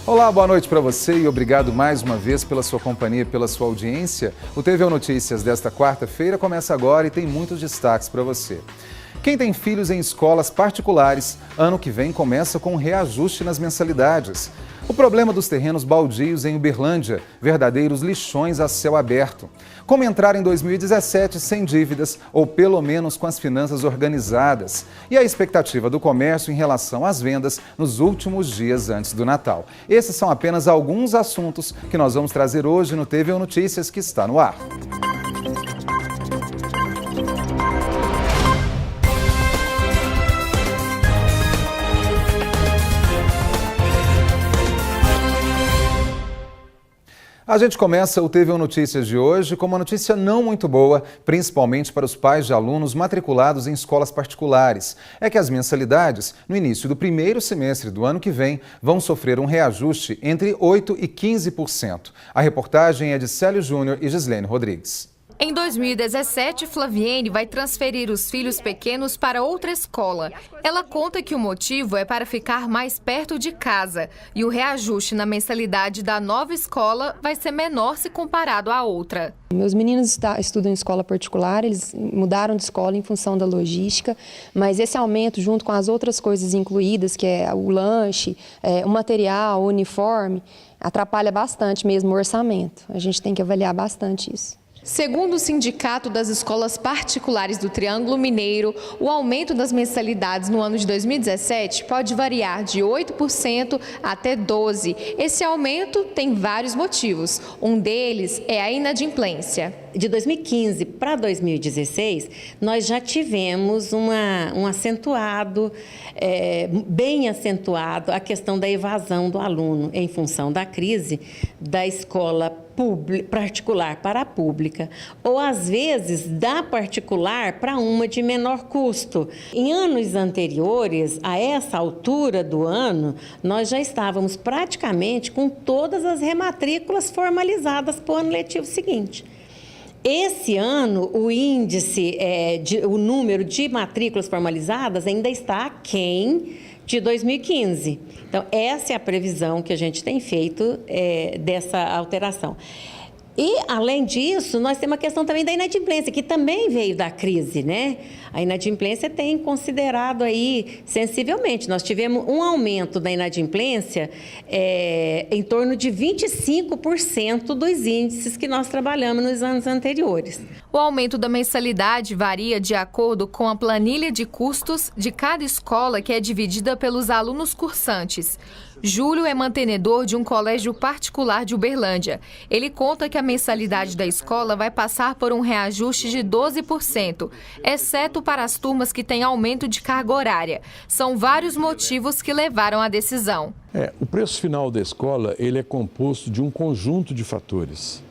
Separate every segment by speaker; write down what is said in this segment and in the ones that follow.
Speaker 1: Olá, boa noite para você e obrigado mais uma vez pela sua companhia, pela sua audiência. O TVU Notícias desta quarta-feira começa agora e tem muitos destaques para você. Quem tem filhos em escolas particulares, ano que vem começa com um reajuste nas mensalidades. O problema dos terrenos baldios em Uberlândia, verdadeiros lixões a céu aberto. Como entrar em 2017 sem dívidas ou pelo menos com as finanças organizadas. E a expectativa do comércio em relação às vendas nos últimos dias antes do Natal. Esses são apenas alguns assuntos que nós vamos trazer hoje no TVU Notícias, que está no ar. A gente começa o TVU Notícias de hoje com uma notícia não muito boa, principalmente para os pais de alunos matriculados em escolas particulares. É que as mensalidades, no início do primeiro semestre do ano que vem, vão sofrer um reajuste entre 8% e 15%. A reportagem é de Célio Júnior e Gislene Rodrigues.
Speaker 2: Em 2017, Flaviene vai transferir os filhos pequenos para outra escola. Ela conta que o motivo é para ficar mais perto de casa e o reajuste na mensalidade da nova escola vai ser menor se comparado à outra.
Speaker 3: Meus meninos estudam em escola particular, eles mudaram de escola em função da logística, mas esse aumento, junto com as outras coisas incluídas, que é o lanche, o material, o uniforme, atrapalha bastante mesmo o orçamento. A gente tem que avaliar bastante isso.
Speaker 2: Segundo o Sindicato das Escolas Particulares do Triângulo Mineiro, o aumento das mensalidades no ano de 2017 pode variar de 8% até 12%. Esse aumento tem vários motivos. Um deles é a inadimplência.
Speaker 4: De 2015 para 2016, nós já tivemos um acentuado, bem acentuado, a questão da evasão do aluno em função da crise da escola particular para a pública, ou às vezes da particular para uma de menor custo. Em anos anteriores, a essa altura do ano, nós já estávamos praticamente com todas as rematrículas formalizadas para o ano letivo seguinte. Esse ano, o índice, o número de matrículas formalizadas ainda está aquém de 2015. Então, essa é a previsão que a gente tem feito dessa alteração. E, além disso, nós temos a questão também da inadimplência, que também veio da crise, né? A inadimplência tem considerado aí sensivelmente. Nós tivemos um aumento da inadimplência em torno de 25% dos índices que nós trabalhamos nos anos anteriores.
Speaker 2: O aumento da mensalidade varia de acordo com a planilha de custos de cada escola, que é dividida pelos alunos cursantes. Júlio é mantenedor de um colégio particular de Uberlândia. Ele conta que a mensalidade da escola vai passar por um reajuste de 12%, exceto para as turmas que têm aumento de carga horária. São vários motivos que levaram à decisão.
Speaker 5: O preço final da escola ele é composto de um conjunto de fatores.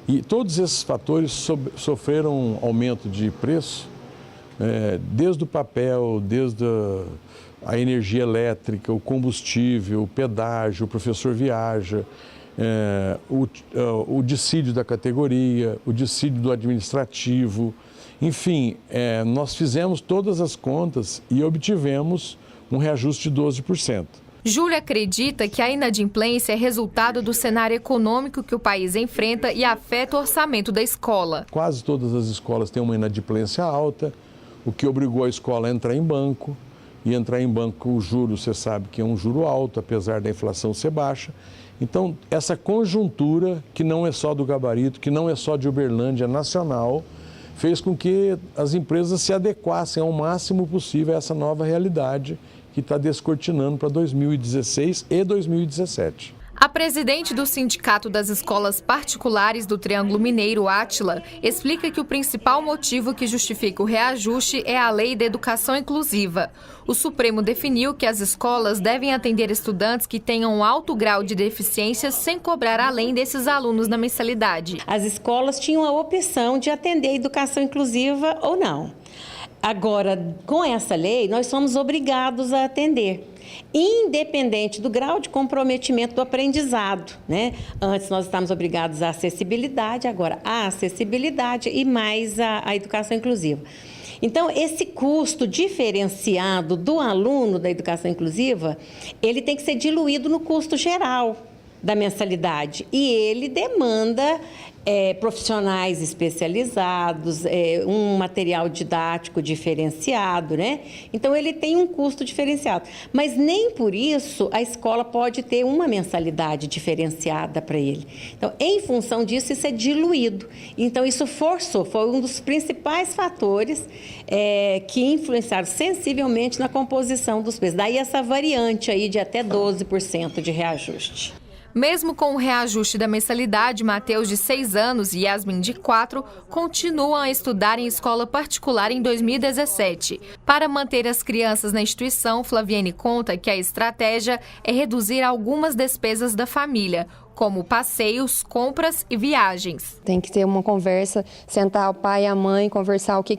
Speaker 5: E todos esses fatores sofreram aumento de preço, desde o papel, desde a energia elétrica, o combustível, o pedágio, o professor viaja, o dissídio da categoria, o dissídio do administrativo. Enfim, nós fizemos todas as contas e obtivemos um reajuste de 12%.
Speaker 2: Júlio acredita que a inadimplência é resultado do cenário econômico que o país enfrenta e afeta o orçamento da escola.
Speaker 5: Quase todas as escolas têm uma inadimplência alta, o que obrigou a escola a entrar em banco. E entrar em banco, o juro, você sabe que é um juro alto, apesar da inflação ser baixa. Então, essa conjuntura, que não é só do gabarito, que não é só de Uberlândia, nacional, fez com que as empresas se adequassem ao máximo possível a essa nova realidade que está descortinando para 2016 e 2017.
Speaker 2: A presidente do Sindicato das Escolas Particulares do Triângulo Mineiro, Átila, explica que o principal motivo que justifica o reajuste é a Lei da Educação Inclusiva. O Supremo definiu que as escolas devem atender estudantes que tenham um alto grau de deficiência sem cobrar além desses alunos na mensalidade.
Speaker 4: As escolas tinham a opção de atender a educação inclusiva ou não. Agora, com essa lei, nós somos obrigados a atender, independente do grau de comprometimento do aprendizado, né? Antes nós estávamos obrigados à acessibilidade, agora a acessibilidade e mais a educação inclusiva. Então, esse custo diferenciado do aluno da educação inclusiva, ele tem que ser diluído no custo geral da mensalidade. E ele demanda profissionais especializados, um material didático diferenciado, né? Então, ele tem um custo diferenciado. Mas nem por isso a escola pode ter uma mensalidade diferenciada para ele. Então, em função disso, isso é diluído. Então, isso foi um dos principais fatores que influenciaram sensivelmente na composição dos preços. Daí essa variante aí de até 12% de reajuste.
Speaker 2: Mesmo com o reajuste da mensalidade, Mateus, de 6 anos, e Yasmin, de 4, continuam a estudar em escola particular em 2017. Para manter as crianças na instituição, Flaviane conta que a estratégia é reduzir algumas despesas da família, como passeios, compras e viagens.
Speaker 3: Tem que ter uma conversa, sentar o pai e a mãe, conversar o que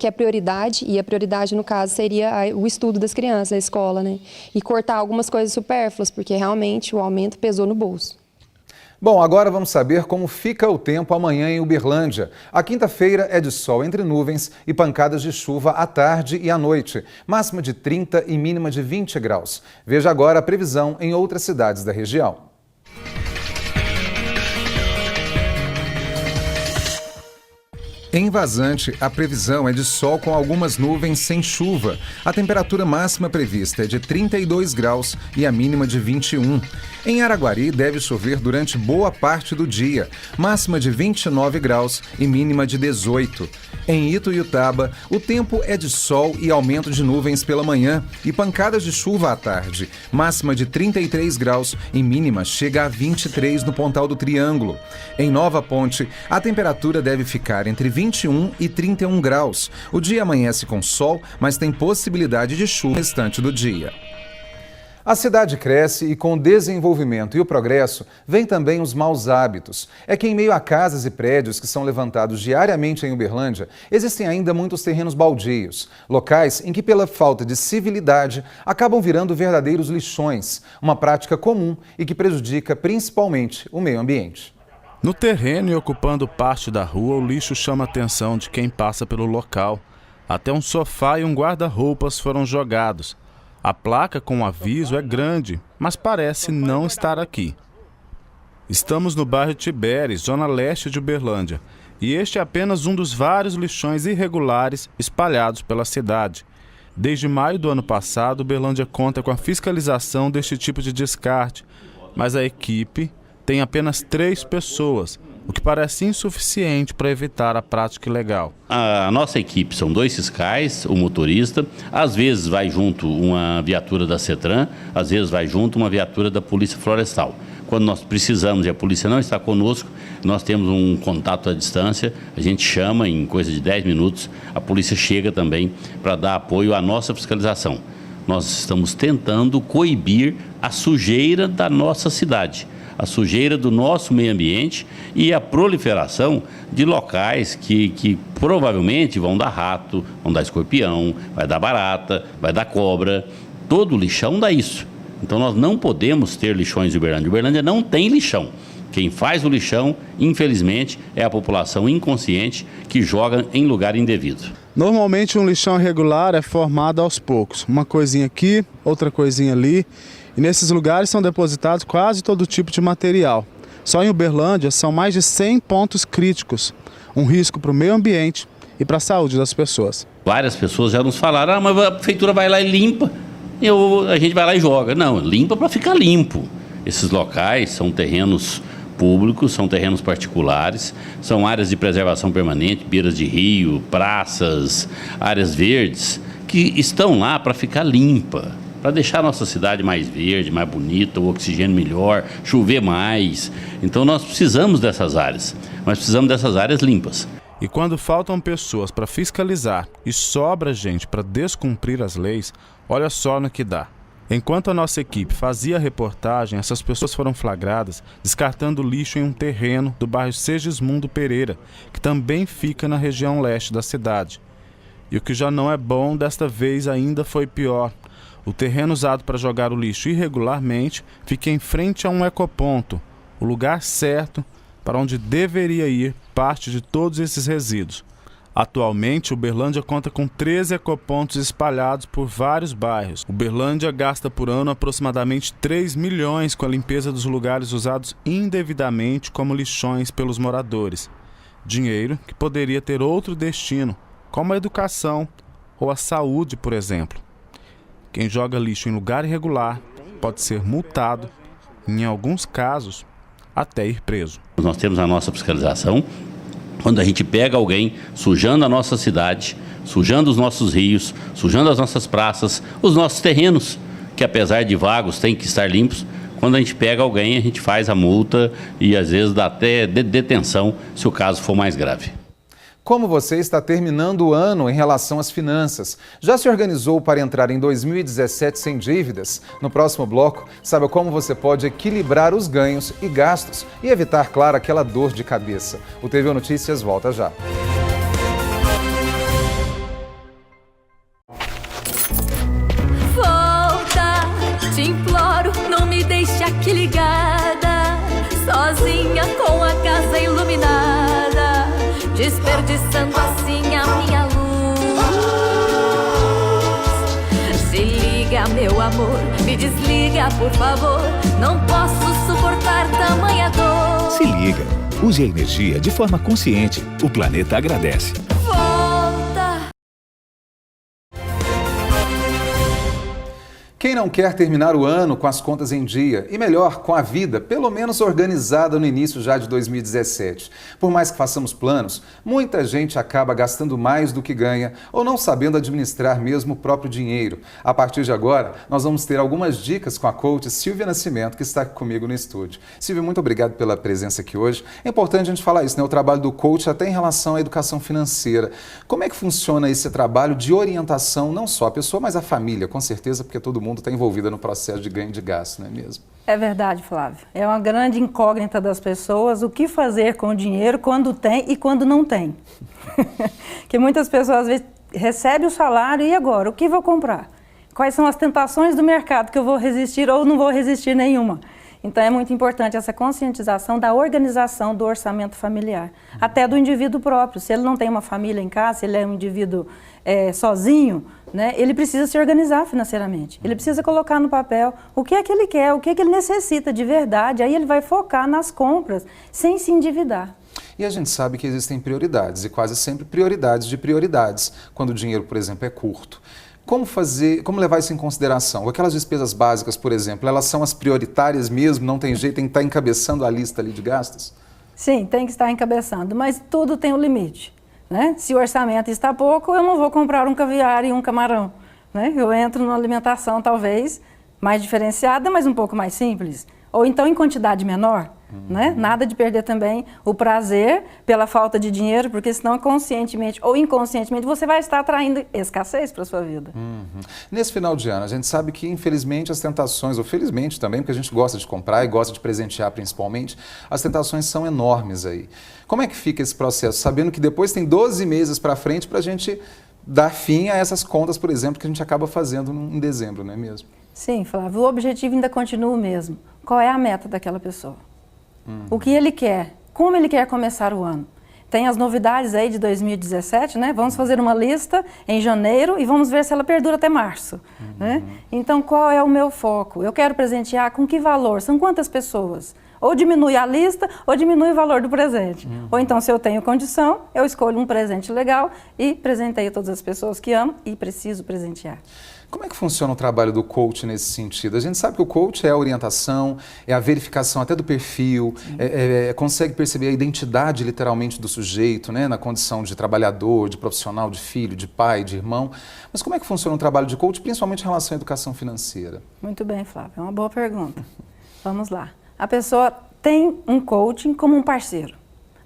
Speaker 3: é prioridade, e a prioridade, no caso, seria o estudo das crianças, a escola, né? E cortar algumas coisas supérfluas, porque realmente o aumento pesou no bolso.
Speaker 1: Bom, agora vamos saber como fica o tempo amanhã em Uberlândia. A quinta-feira é de sol entre nuvens e pancadas de chuva à tarde e à noite. Máxima de 30 e mínima de 20 graus. Veja agora a previsão em outras cidades da região. Em Vazante, a previsão é de sol com algumas nuvens sem chuva. A temperatura máxima prevista é de 32 graus e a mínima de 21. Em Araguari, deve chover durante boa parte do dia, máxima de 29 graus e mínima de 18. Em Ituiutaba, o tempo é de sol e aumento de nuvens pela manhã e pancadas de chuva à tarde, máxima de 33 graus e mínima chega a 23 no Pontal do Triângulo. Em Nova Ponte, a temperatura deve ficar entre 21 e 31 graus. O dia amanhece com sol, mas tem possibilidade de chuva no restante do dia. A cidade cresce e com o desenvolvimento e o progresso, vem também os maus hábitos. É que em meio a casas e prédios que são levantados diariamente em Uberlândia, existem ainda muitos terrenos baldios, locais em que pela falta de civilidade acabam virando verdadeiros lixões, uma prática comum e que prejudica principalmente o meio ambiente.
Speaker 6: No terreno e ocupando parte da rua, o lixo chama a atenção de quem passa pelo local. Até um sofá e um guarda-roupas foram jogados. A placa com o aviso é grande, mas parece não estar aqui. Estamos no bairro Tibere, zona leste de Uberlândia, e este é apenas um dos vários lixões irregulares espalhados pela cidade. Desde maio do ano passado, Uberlândia conta com a fiscalização deste tipo de descarte, mas a equipe tem apenas 3 pessoas, o que parece insuficiente para evitar a prática ilegal.
Speaker 7: A nossa equipe são 2 fiscais, o motorista, às vezes vai junto uma viatura da CETRAN, às vezes vai junto uma viatura da Polícia Florestal. Quando nós precisamos e a polícia não está conosco, nós temos um contato à distância, a gente chama em coisa de 10 minutos, a polícia chega também para dar apoio à nossa fiscalização. Nós estamos tentando coibir a sujeira da nossa cidade, a sujeira do nosso meio ambiente e a proliferação de locais que provavelmente vão dar rato, vão dar escorpião, vai dar barata, vai dar cobra. Todo lixão dá isso. Então nós não podemos ter lixões em Uberlândia. Uberlândia não tem lixão. Quem faz o lixão, infelizmente, é a população inconsciente que joga em lugar indevido.
Speaker 6: Normalmente um lixão irregular é formado aos poucos. Uma coisinha aqui, outra coisinha ali. E nesses lugares são depositados quase todo tipo de material. Só em Uberlândia são mais de 100 pontos críticos, um risco para o meio ambiente e para a saúde das pessoas.
Speaker 7: Várias pessoas já nos falaram, mas a prefeitura vai lá e limpa, a gente vai lá e joga. Não, limpa para ficar limpo. Esses locais são terrenos públicos, são terrenos particulares, são áreas de preservação permanente, beiras de rio, praças, áreas verdes, que estão lá para ficar limpa, para deixar a nossa cidade mais verde, mais bonita, o oxigênio melhor, chover mais. Então nós precisamos dessas áreas, mas precisamos dessas áreas limpas.
Speaker 6: E quando faltam pessoas para fiscalizar e sobra gente para descumprir as leis, olha só no que dá. Enquanto a nossa equipe fazia a reportagem, essas pessoas foram flagradas descartando lixo em um terreno do bairro Segismundo Pereira, que também fica na região leste da cidade. E o que já não é bom, desta vez ainda foi pior. O terreno usado para jogar o lixo irregularmente fica em frente a um ecoponto, o lugar certo para onde deveria ir parte de todos esses resíduos. Atualmente, Uberlândia conta com 13 ecopontos espalhados por vários bairros. Uberlândia gasta por ano aproximadamente 3 milhões com a limpeza dos lugares usados indevidamente como lixões pelos moradores. Dinheiro que poderia ter outro destino, como a educação ou a saúde, por exemplo. Quem joga lixo em lugar irregular pode ser multado e, em alguns casos, até ir preso.
Speaker 7: Nós temos a nossa fiscalização, quando a gente pega alguém sujando a nossa cidade, sujando os nossos rios, sujando as nossas praças, os nossos terrenos, que apesar de vagos têm que estar limpos. Quando a gente pega alguém, a gente faz a multa e às vezes dá até detenção se o caso for mais grave.
Speaker 1: Como você está terminando o ano em relação às finanças? Já se organizou para entrar em 2017 sem dívidas? No próximo bloco, saiba como você pode equilibrar os ganhos e gastos e evitar, claro, aquela dor de cabeça. O TV Notícias volta já.
Speaker 8: Volta, te imploro, não me deixe aqui ligada, sozinha com a casa iluminada, desperdiçando assim a minha luz. Se liga, meu amor, me desliga, por favor, não posso suportar tamanha dor.
Speaker 9: Se liga, use a energia de forma consciente, o planeta agradece.
Speaker 8: Volta.
Speaker 1: Quem não quer terminar o ano com as contas em dia e, melhor, com a vida, pelo menos organizada no início já de 2017? Por mais que façamos planos, muita gente acaba gastando mais do que ganha ou não sabendo administrar mesmo o próprio dinheiro. A partir de agora, nós vamos ter algumas dicas com a coach Silvia Nascimento, que está comigo no estúdio. Silvia, muito obrigado pela presença aqui hoje. É importante a gente falar isso, né? O trabalho do coach até em relação à educação financeira. Como é que funciona esse trabalho de orientação, não só a pessoa, mas a família, com certeza, porque todo mundo está envolvida no processo de ganho de gasto, não é mesmo?
Speaker 10: É verdade, Flávio. É uma grande incógnita das pessoas o que fazer com o dinheiro quando tem e quando não tem. Que muitas pessoas às vezes recebem o salário e agora? O que vou comprar? Quais são as tentações do mercado que eu vou resistir ou não vou resistir nenhuma? Então é muito importante essa conscientização da organização do orçamento familiar, até do indivíduo próprio. Se ele não tem uma família em casa, se ele é um indivíduo sozinho, né, ele precisa se organizar financeiramente. Ele precisa colocar no papel o que é que ele quer, o que é que ele necessita de verdade. Aí ele vai focar nas compras sem se endividar.
Speaker 1: E a gente sabe que existem prioridades, e quase sempre prioridades de prioridades, quando o dinheiro, por exemplo, é curto. Como levar isso em consideração? Aquelas despesas básicas, por exemplo, elas são as prioritárias mesmo? Não tem jeito, tem que estar encabeçando a lista ali de gastos?
Speaker 10: Sim, tem que estar encabeçando, mas tudo tem um limite, né? Se o orçamento está pouco, eu não vou comprar um caviar e um camarão, né? Eu entro numa alimentação talvez mais diferenciada, mas um pouco mais simples. Ou então em quantidade menor, né? Nada de perder também o prazer pela falta de dinheiro, porque senão conscientemente ou inconscientemente você vai estar atraindo escassez para a sua vida.
Speaker 1: Nesse final de ano, a gente sabe que infelizmente as tentações, ou felizmente também, porque a gente gosta de comprar e gosta de presentear principalmente, as tentações são enormes aí. Como é que fica esse processo, sabendo que depois tem 12 meses para frente para a gente dar fim a essas contas, por exemplo, que a gente acaba fazendo em dezembro, não é mesmo?
Speaker 10: Sim, Flávio, o objetivo ainda continua o mesmo. Qual é a meta daquela pessoa? O que ele quer? Como ele quer começar o ano? Tem as novidades aí de 2017, né? Vamos fazer uma lista em janeiro e vamos ver se ela perdura até março, né? Então, qual é o meu foco? Eu quero presentear com que valor? São quantas pessoas? Ou diminui a lista ou diminui o valor do presente. Ou então, se eu tenho condição, eu escolho um presente legal e presenteio todas as pessoas que amo e preciso presentear.
Speaker 1: Como é que funciona o trabalho do coach nesse sentido? A gente sabe que o coach é a orientação, é a verificação até do perfil, consegue perceber a identidade literalmente do sujeito, né, na condição de trabalhador, de profissional, de filho, de pai, de irmão. Mas como é que funciona o trabalho de coach, principalmente em relação à educação financeira?
Speaker 10: Muito bem, Flávio, é uma boa pergunta. Vamos lá. A pessoa tem um coaching como um parceiro.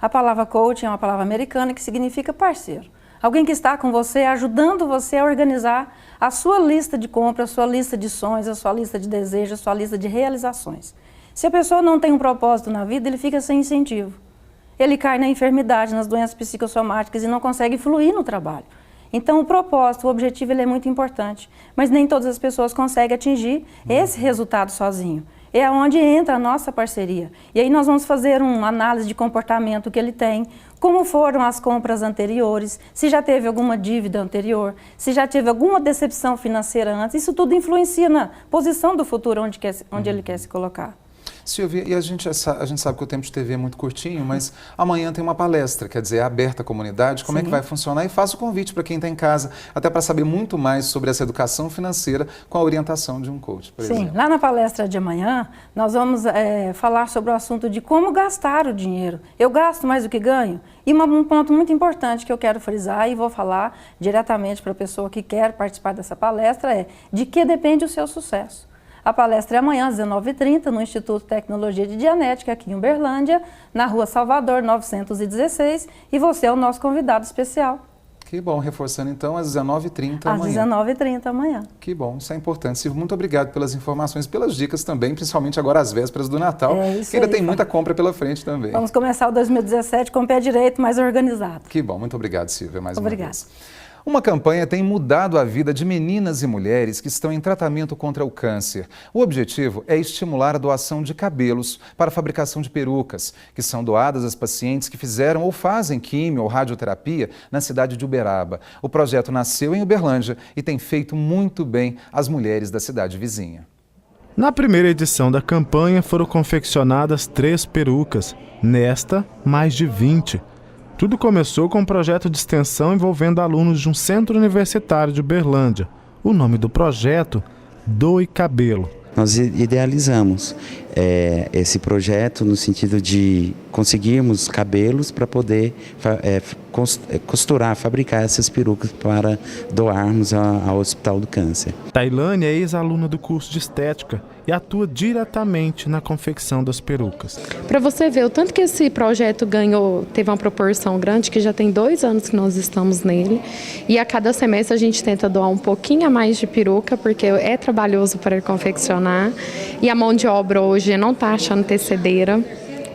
Speaker 10: A palavra coaching é uma palavra americana que significa parceiro. Alguém que está com você, ajudando você a organizar a sua lista de compras, a sua lista de sonhos, a sua lista de desejos, a sua lista de realizações. Se a pessoa não tem um propósito na vida, ele fica sem incentivo. Ele cai na enfermidade, nas doenças psicossomáticas e não consegue fluir no trabalho. Então, o propósito, o objetivo, ele é muito importante, mas nem todas as pessoas conseguem atingir esse resultado sozinho. É onde entra a nossa parceria. E aí nós vamos fazer uma análise de comportamento que ele tem, como foram as compras anteriores, se já teve alguma dívida anterior, se já teve alguma decepção financeira antes. Isso tudo influencia na posição do futuro, onde ele quer se colocar.
Speaker 1: Silvia, e a gente sabe que o tempo de TV é muito curtinho, mas amanhã tem uma palestra, quer dizer, é aberta à comunidade, como é que vai funcionar? E faço o convite para quem está em casa, até para saber muito mais sobre essa educação financeira com a orientação de um coach, por exemplo.
Speaker 10: Lá na palestra de amanhã, nós vamos falar sobre o assunto de como gastar o dinheiro. Eu gasto mais do que ganho? E um ponto muito importante que eu quero frisar e vou falar diretamente para a pessoa que quer participar dessa palestra é de que depende o seu sucesso. A palestra é amanhã às 19h30 no Instituto de Tecnologia de Dianética, aqui em Uberlândia, na Rua Salvador, 916, e você é o nosso convidado especial.
Speaker 1: Que bom, reforçando então às 19h30 amanhã.
Speaker 10: Às 19h30 amanhã.
Speaker 1: Que bom, isso é importante. Silvia, muito obrigado pelas informações, pelas dicas também, principalmente agora às vésperas do Natal, que ainda tem muita compra pela frente também.
Speaker 10: Vamos começar o 2017 com o pé direito, mais organizado.
Speaker 1: Que bom, muito obrigado, Silvia, mais uma vez. Uma campanha tem mudado a vida de meninas e mulheres que estão em tratamento contra o câncer. O objetivo é estimular a doação de cabelos para a fabricação de perucas, que são doadas às pacientes que fizeram ou fazem químio ou radioterapia na cidade de Uberaba. O projeto nasceu em Uberlândia e tem feito muito bem às mulheres da cidade vizinha.
Speaker 6: Na primeira edição da campanha foram confeccionadas 3 perucas, nesta mais de 20. Tudo começou com um projeto de extensão envolvendo alunos de um centro universitário de Uberlândia. O nome do projeto, Doe Cabelo.
Speaker 11: Nós idealizamos esse projeto no sentido de conseguirmos cabelos para poder costurar, fabricar essas perucas para doarmos ao Hospital do Câncer.
Speaker 6: Tailane é ex-aluna do curso de estética e atua diretamente na confecção das perucas.
Speaker 12: Para você ver o tanto que esse projeto teve uma proporção grande, que já tem 2 anos que nós estamos nele, e a cada semestre a gente tenta doar um pouquinho a mais de peruca, porque é trabalhoso para confeccionar, e a mão de obra hoje não está achando tecedeira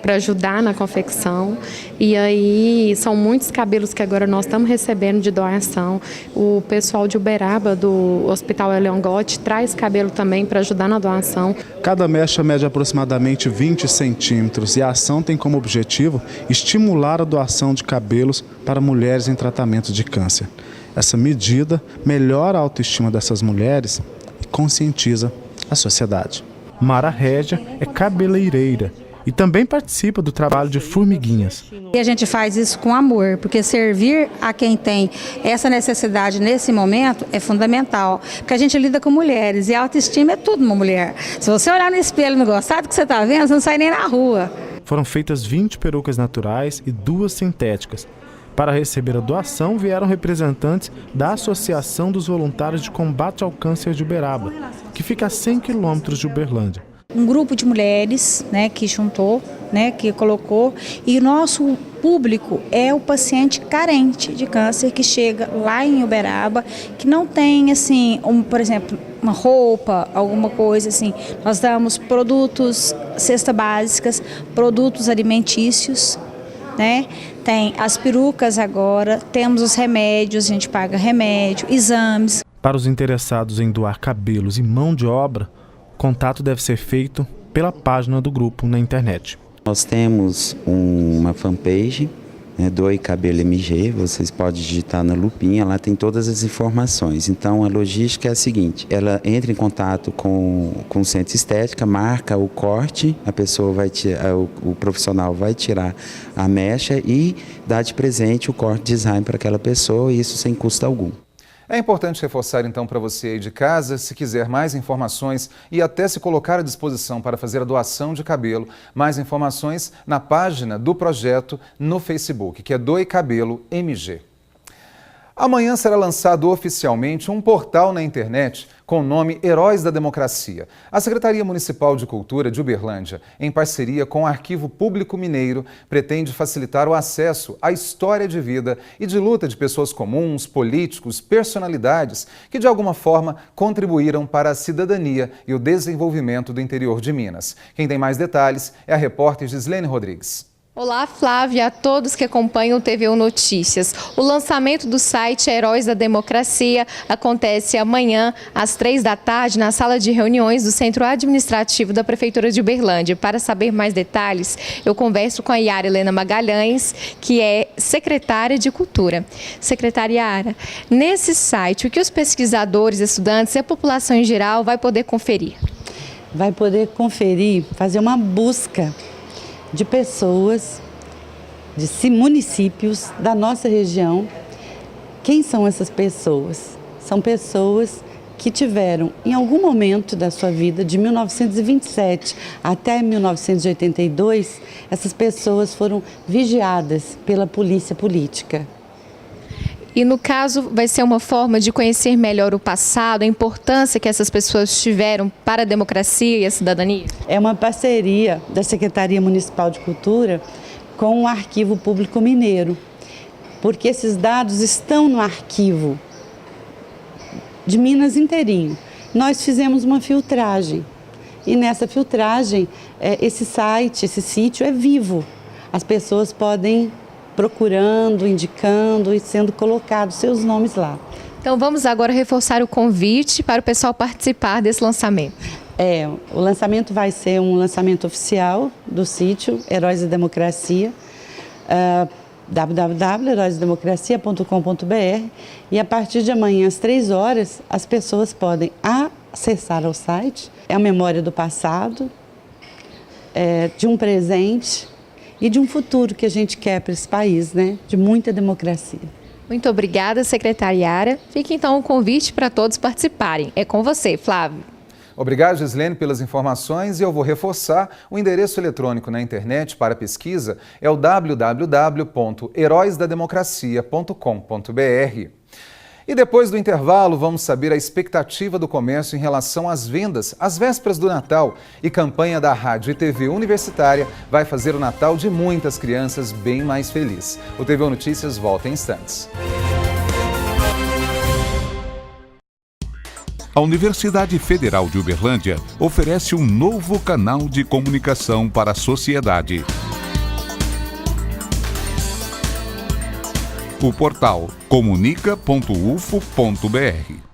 Speaker 12: para ajudar na confecção, e aí são muitos cabelos que agora nós estamos recebendo de doação. O pessoal de Uberaba, do Hospital Leon Gotti, traz cabelo também para ajudar na doação.
Speaker 6: Cada mecha mede aproximadamente 20 centímetros e a ação tem como objetivo estimular a doação de cabelos para mulheres em tratamento de câncer. Essa medida melhora a autoestima dessas mulheres e conscientiza a sociedade. Mara Régia é cabeleireira e também participa do trabalho de formiguinhas.
Speaker 13: E a gente faz isso com amor, porque servir a quem tem essa necessidade nesse momento é fundamental. Porque a gente lida com mulheres e a autoestima é tudo uma mulher. Se você olhar no espelho e não gostar do que você está vendo, você não sai nem na rua.
Speaker 6: Foram feitas 20 perucas naturais e 2 sintéticas. Para receber a doação, vieram representantes da Associação dos Voluntários de Combate ao Câncer de Uberaba, que fica a 100 quilômetros de Uberlândia.
Speaker 13: Um grupo de mulheres, que juntou, que colocou, e o nosso público é o paciente carente de câncer que chega lá em Uberaba, que não tem, assim, por exemplo, uma roupa, alguma coisa assim. Nós damos produtos, cestas básicas, produtos alimentícios, Tem as perucas agora, temos os remédios, a gente paga remédio, exames.
Speaker 6: Para os interessados em doar cabelos e mão de obra, o contato deve ser feito pela página do grupo na internet.
Speaker 11: Nós temos uma fanpage, Doe Cabelo MG, vocês podem digitar na lupinha, lá tem todas as informações. Então a logística é a seguinte, ela entra em contato com o centro estética, marca o corte, a pessoa o profissional vai tirar a mecha e dá de presente o corte design para aquela pessoa, e isso sem custo algum.
Speaker 1: É importante reforçar então para você aí de casa, se quiser mais informações e até se colocar à disposição para fazer a doação de cabelo, mais informações na página do projeto no Facebook, que é Doe Cabelo MG. Amanhã será lançado oficialmente um portal na internet com o nome Heróis da Democracia. A Secretaria Municipal de Cultura de Uberlândia, em parceria com o Arquivo Público Mineiro, pretende facilitar o acesso à história de vida e de luta de pessoas comuns, políticos, personalidades que de alguma forma contribuíram para a cidadania e o desenvolvimento do interior de Minas. Quem tem mais detalhes é a repórter Gislene Rodrigues.
Speaker 2: Olá, Flávia, a todos que acompanham o TVU Notícias. O lançamento do site Heróis da Democracia acontece amanhã, às 15h, na sala de reuniões do Centro Administrativo da Prefeitura de Uberlândia. Para saber mais detalhes, eu converso com a Yara Helena Magalhães, que é secretária de Cultura. Secretária Yara, nesse site, o que os pesquisadores, estudantes e a população em geral vai poder conferir?
Speaker 14: Vai poder conferir, fazer uma busca de pessoas, de municípios da nossa região. Quem são essas pessoas? São pessoas que tiveram, em algum momento da sua vida, de 1927 até 1982, essas pessoas foram vigiadas pela polícia política.
Speaker 2: E no caso, vai ser uma forma de conhecer melhor o passado, a importância que essas pessoas tiveram para a democracia e a cidadania?
Speaker 14: É uma parceria da Secretaria Municipal de Cultura com o Arquivo Público Mineiro, porque esses dados estão no arquivo de Minas inteirinho. Nós fizemos uma filtragem e nessa filtragem esse sítio é vivo. As pessoas podem procurando, indicando e sendo colocados seus nomes lá.
Speaker 2: Então vamos agora reforçar o convite para o pessoal participar desse lançamento.
Speaker 14: O lançamento vai ser um lançamento oficial do sítio Heróis da Democracia, www.heroisdemocracia.com.br, e a partir de amanhã às 15h as pessoas podem acessar ao site. É a memória do passado, de um presente e de um futuro que a gente quer para esse país, né? De muita democracia.
Speaker 2: Muito obrigada, secretária Yara. Fica então o convite para todos participarem. É com você, Flávio.
Speaker 1: Obrigado, Gislene, pelas informações, e eu vou reforçar o endereço eletrônico na internet para pesquisa é o www.heroisdademocracia.com.br. E depois do intervalo, vamos saber a expectativa do comércio em relação às vendas às vésperas do Natal. E campanha da Rádio e TV Universitária vai fazer o Natal de muitas crianças bem mais feliz. O TVU Notícias volta em instantes.
Speaker 9: A Universidade Federal de Uberlândia oferece um novo canal de comunicação para a sociedade. O portal comunica.ufo.br.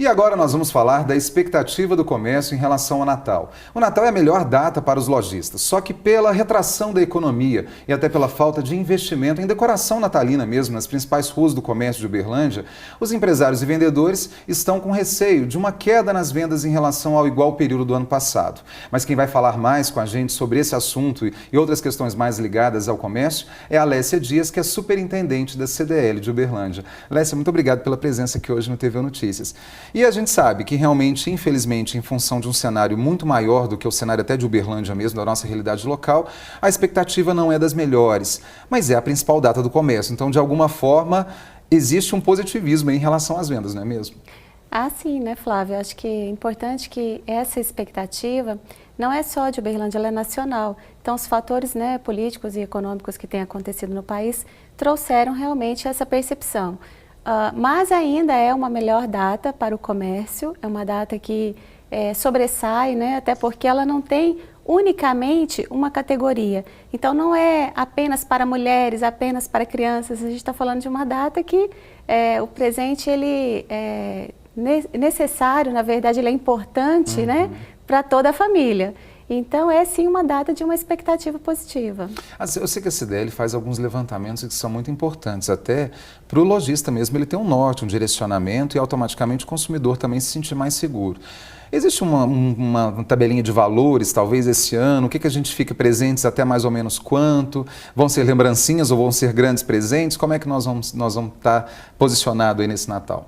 Speaker 1: E agora nós vamos falar da expectativa do comércio em relação ao Natal. O Natal é a melhor data para os lojistas, só que pela retração da economia e até pela falta de investimento em decoração natalina mesmo nas principais ruas do comércio de Uberlândia, os empresários e vendedores estão com receio de uma queda nas vendas em relação ao igual período do ano passado. Mas quem vai falar mais com a gente sobre esse assunto e outras questões mais ligadas ao comércio é a Lécia Dias, que é superintendente da CDL de Uberlândia. Lécia, muito obrigado pela presença aqui hoje no TVU Notícias. E a gente sabe que realmente, infelizmente, em função de um cenário muito maior do que o cenário até de Uberlândia mesmo, da nossa realidade local, a expectativa não é das melhores, mas é a principal data do comércio. Então, de alguma forma, existe um positivismo em relação às vendas, não é mesmo?
Speaker 15: Sim, né, Flávia? Acho que é importante que essa expectativa não é só de Uberlândia, ela é nacional. Então, os fatores, né, políticos e econômicos que têm acontecido no país trouxeram realmente essa percepção. Mas ainda é uma melhor data para o comércio, é uma data que sobressai, né, até porque ela não tem unicamente uma categoria. Então não é apenas para mulheres, apenas para crianças, a gente está falando de uma data que o presente ele é necessário, na verdade ele é importante, né, para toda a família. Então, é sim uma data de uma expectativa positiva.
Speaker 1: Eu sei que a CDL faz alguns levantamentos que são muito importantes, até para o lojista mesmo, ele tem um norte, um direcionamento e automaticamente o consumidor também se sentir mais seguro. Existe uma tabelinha de valores, talvez esse ano, o que a gente fica presentes até mais ou menos quanto? Vão ser lembrancinhas ou vão ser grandes presentes? Como é que nós vamos estar posicionados aí nesse Natal?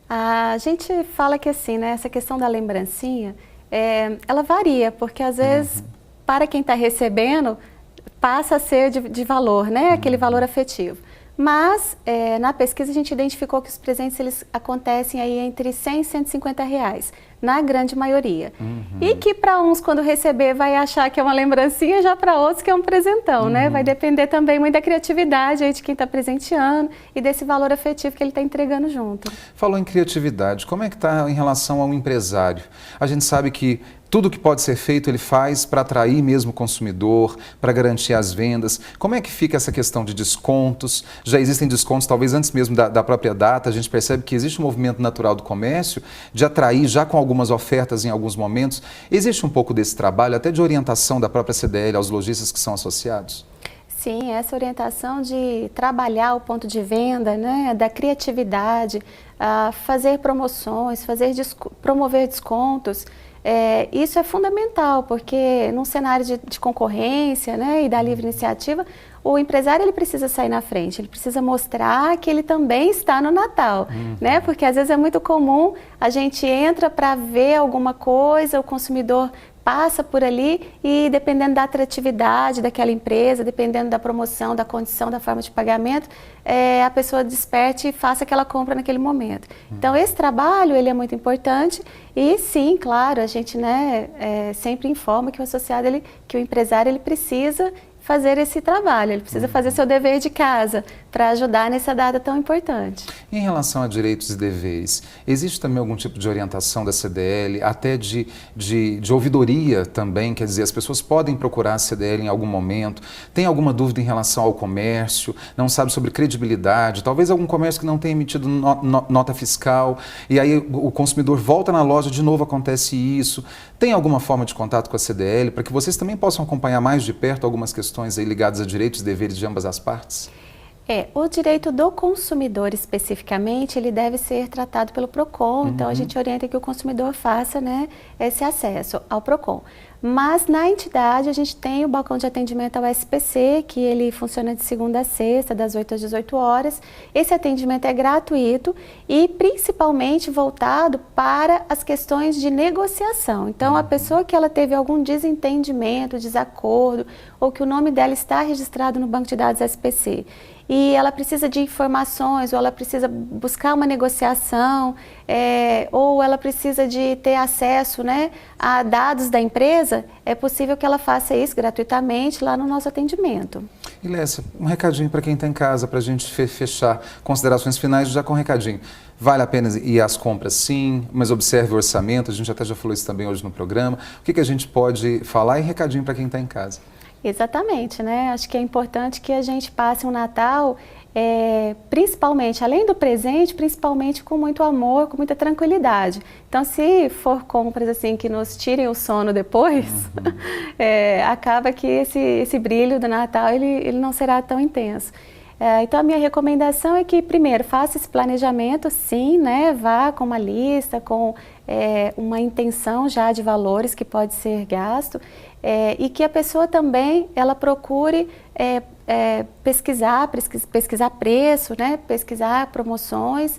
Speaker 15: A gente fala que assim, né, essa questão da lembrancinha, ela varia, porque às vezes, para quem está recebendo, passa a ser de valor, né? Aquele valor afetivo. Mas, na pesquisa, a gente identificou que os presentes eles acontecem aí entre R$100 e R$150, na grande maioria. E que para uns, quando receber, vai achar que é uma lembrancinha, já para outros que é um presentão, né? Vai depender também muito da criatividade aí de quem está presenteando e desse valor afetivo que ele está entregando junto.
Speaker 1: Falou em criatividade, como é que está em relação ao empresário? A gente sabe que tudo que pode ser feito ele faz para atrair mesmo o consumidor, para garantir as vendas. Como é que fica essa questão de descontos? Já existem descontos, talvez antes mesmo da própria data, a gente percebe que existe um movimento natural do comércio de atrair já com algumas ofertas em alguns momentos. Existe um pouco desse trabalho, até de orientação da própria CDL aos lojistas que são associados?
Speaker 15: Sim, essa orientação de trabalhar o ponto de venda, né, da criatividade, fazer promoções, promover descontos, isso é fundamental, porque num cenário de concorrência, né, e da livre iniciativa, o empresário ele precisa sair na frente, ele precisa mostrar que ele também está no Natal, né? Porque às vezes é muito comum, a gente entra para ver alguma coisa, o consumidor passa por ali e dependendo da atratividade daquela empresa, dependendo da promoção, da condição, da forma de pagamento, a pessoa desperte e faça aquela compra naquele momento. Então esse trabalho ele é muito importante e sim, claro, a gente, né, sempre informa que o associado, que o empresário ele precisa fazer esse trabalho, ele precisa fazer seu dever de casa para ajudar nessa data tão importante.
Speaker 1: Em relação a direitos e deveres, existe também algum tipo de orientação da CDL, até de ouvidoria também, quer dizer, as pessoas podem procurar a CDL em algum momento, tem alguma dúvida em relação ao comércio, não sabe sobre credibilidade, talvez algum comércio que não tenha emitido nota fiscal, e aí o consumidor volta na loja, de novo acontece isso. Tem alguma forma de contato com a CDL para que vocês também possam acompanhar mais de perto algumas questões aí ligadas a direitos e deveres de ambas as partes?
Speaker 15: O direito do consumidor especificamente, ele deve ser tratado pelo PROCON, então a gente orienta que o consumidor faça, né, esse acesso ao PROCON. Mas na entidade a gente tem o balcão de atendimento ao SPC, que ele funciona de segunda a sexta, das 8 às 18 horas. Esse atendimento é gratuito e principalmente voltado para as questões de negociação. Então a pessoa que ela teve algum desentendimento, desacordo, ou que o nome dela está registrado no banco de dados SPC, e ela precisa de informações, ou ela precisa buscar uma negociação, ou ela precisa de ter acesso, né, a dados da empresa, é possível que ela faça isso gratuitamente lá no nosso atendimento.
Speaker 1: E Lécia, um recadinho para quem está em casa, para a gente fechar considerações finais já com um recadinho. Vale a pena ir às compras sim, mas observe o orçamento, a gente até já falou isso também hoje no programa. O que a gente pode falar e recadinho para quem está em casa?
Speaker 15: Exatamente, né? Acho que é importante que a gente passe um Natal, principalmente, além do presente, principalmente com muito amor, com muita tranquilidade. Então, se for compras assim que nos tirem o sono depois, acaba que esse brilho do Natal ele não será tão intenso. Então, a minha recomendação é que, primeiro, faça esse planejamento, sim, né? Vá com uma lista, com uma intenção já de valores que pode ser gasto, e que a pessoa também, ela procure pesquisar preço, né? Pesquisar promoções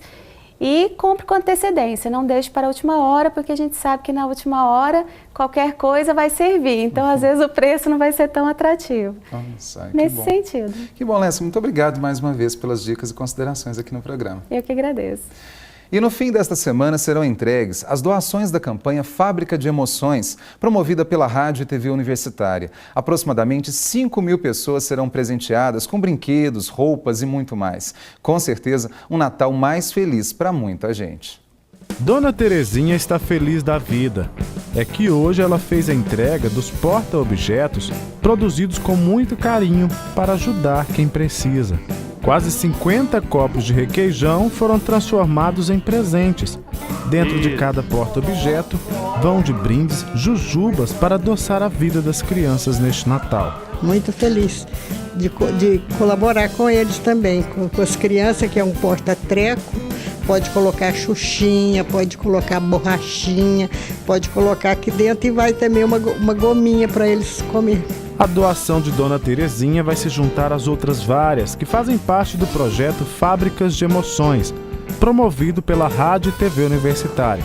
Speaker 15: e compre com antecedência, não deixe para a última hora, porque a gente sabe que na última hora qualquer coisa vai servir, então às vezes o preço não vai ser tão atrativo.
Speaker 1: Nossa,
Speaker 15: nesse sentido.
Speaker 1: Que bom, Lécia, muito obrigado mais uma vez pelas dicas e considerações aqui no programa.
Speaker 15: Eu que agradeço.
Speaker 1: E no fim desta semana serão entregues as doações da campanha Fábrica de Emoções, promovida pela Rádio e TV Universitária. Aproximadamente 5.000 pessoas serão presenteadas com brinquedos, roupas e muito mais. Com certeza, um Natal mais feliz para muita gente.
Speaker 6: Dona Terezinha está feliz da vida. É que hoje ela fez a entrega dos porta-objetos produzidos com muito carinho para ajudar quem precisa. Quase 50 copos de requeijão foram transformados em presentes. Dentro de cada porta-objeto vão de brindes jujubas para adoçar a vida das crianças neste Natal.
Speaker 16: Muito feliz de colaborar com eles também, com as crianças, que é um porta-treco. Pode colocar xuxinha, pode colocar borrachinha, pode colocar aqui dentro e vai também uma gominha para eles comer.
Speaker 6: A doação de Dona Terezinha vai se juntar às outras várias que fazem parte do projeto Fábricas de Emoções, promovido pela Rádio e TV Universitária.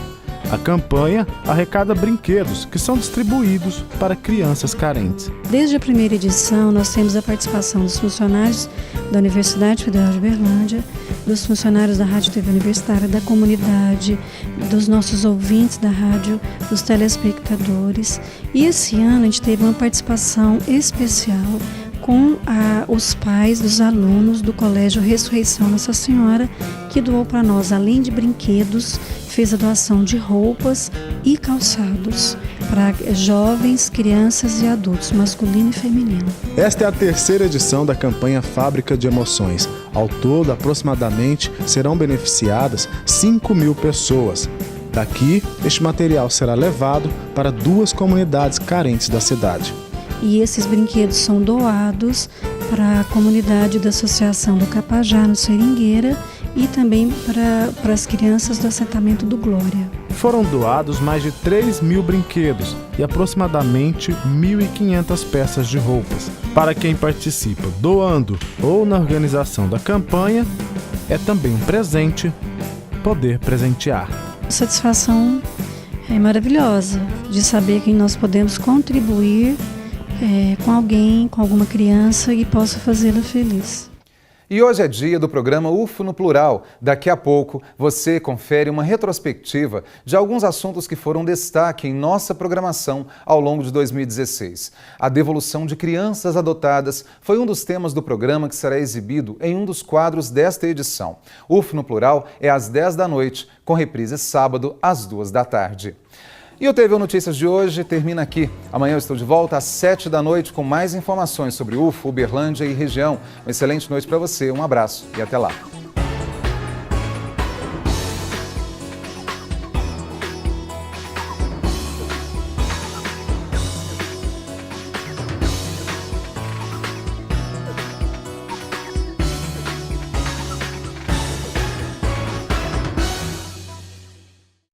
Speaker 6: A campanha arrecada brinquedos que são distribuídos para crianças carentes.
Speaker 17: Desde a primeira edição, nós temos a participação dos funcionários da Universidade Federal de Uberlândia, dos funcionários da Rádio e TV Universitária, da comunidade, dos nossos ouvintes da rádio, dos telespectadores. E esse ano a gente teve uma participação especial com os pais dos alunos do Colégio Ressurreição Nossa Senhora, que doou para nós, além de brinquedos, fez a doação de roupas e calçados para jovens, crianças e adultos, masculino e feminino.
Speaker 18: Esta é a terceira edição da campanha Fábrica de Emoções. Ao todo, aproximadamente, serão beneficiadas 5.000 pessoas. Daqui, este material será levado para 2 comunidades carentes da cidade.
Speaker 17: E esses brinquedos são doados para a comunidade da Associação do Capajá, no Seringueira, e também para as crianças do assentamento do Glória.
Speaker 19: Foram doados mais de 3.000 brinquedos e aproximadamente 1.500 peças de roupas. Para quem participa doando ou na organização da campanha, é também um presente poder presentear.
Speaker 17: A satisfação é maravilhosa de saber que nós podemos contribuir com alguém, com alguma criança e possa fazê-la feliz.
Speaker 1: E hoje é dia do programa UFO no Plural. Daqui a pouco você confere uma retrospectiva de alguns assuntos que foram destaque em nossa programação ao longo de 2016. A devolução de crianças adotadas foi um dos temas do programa que será exibido em um dos quadros desta edição. UFO no Plural é às 10 da noite, com reprise sábado às 2 da tarde. E o TV Notícias de hoje termina aqui. Amanhã eu estou de volta às 7 da noite com mais informações sobre UFO, Uberlândia e região. Uma excelente noite para você, um abraço e até lá.